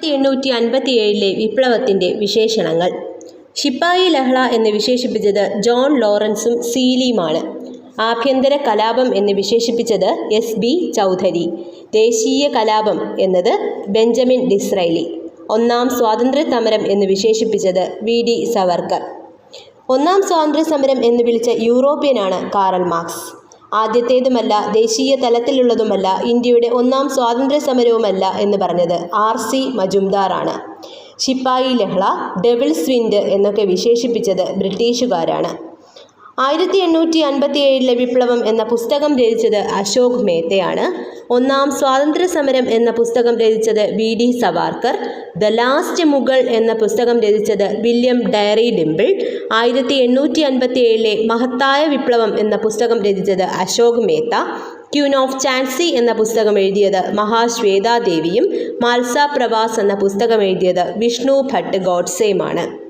1857 വിപ്ലവത്തിൻ്റെ വിശേഷണങ്ങൾ. ശിപ്പായി ലഹള എന്ന് വിശേഷിപ്പിച്ചത് ജോൺ ലോറൻസും സീലിയുമാണ്. ആഭ്യന്തര കലാപം എന്ന് വിശേഷിപ്പിച്ചത് എസ്.ബി. ചൗധരി. ദേശീയ കലാപം എന്നത് ബെഞ്ചമിൻ ഡിസ്രൈലി. ഒന്നാം സ്വാതന്ത്ര്യ സമരം എന്ന് വിശേഷിപ്പിച്ചത് വി.ഡി. സവർക്കർ. ഒന്നാം സ്വാതന്ത്ര്യ സമരം എന്ന് വിളിച്ച യൂറോപ്യനാണ് കാറൽ മാർക്സ്. ആദ്യത്തേതുമല്ല, ദേശീയ തലത്തിലുള്ളതുമല്ല, ഇന്ത്യയുടെ ഒന്നാം സ്വാതന്ത്ര്യ സമരവുമല്ല എന്ന് പറഞ്ഞത് ആർ.സി. മജുംദാറാണ്. ശിപ്പായി ലഹള, ഡെവിൾസ് വിൻഡ് എന്നൊക്കെ വിശേഷിപ്പിച്ചത് ബ്രിട്ടീഷുകാരാണ്. 1857 വിപ്ലവം എന്ന പുസ്തകം രചിച്ചത് അശോക് മേത്തയാണ്. ഒന്നാം സ്വാതന്ത്ര്യ സമരം എന്ന പുസ്തകം രചിച്ചത് VD. Savarkar. The last Mughal എന്ന പുസ്തകം രചിച്ചത് വില്യം ഡയറി ഡിംപിൾ. 1857 മഹത്തായ വിപ്ലവം എന്ന പുസ്തകം രചിച്ചത് അശോക് മേത്ത. ക്യൂൻ ഓഫ് ചാൻസി എന്ന പുസ്തകം എഴുതിയത് മഹാശ്വേതാദേവിയും മാൽസ പ്രവാസ് എന്ന പുസ്തകം എഴുതിയത് വിഷ്ണു ഭട്ട് ഗോഡ്സെയുമാണ്.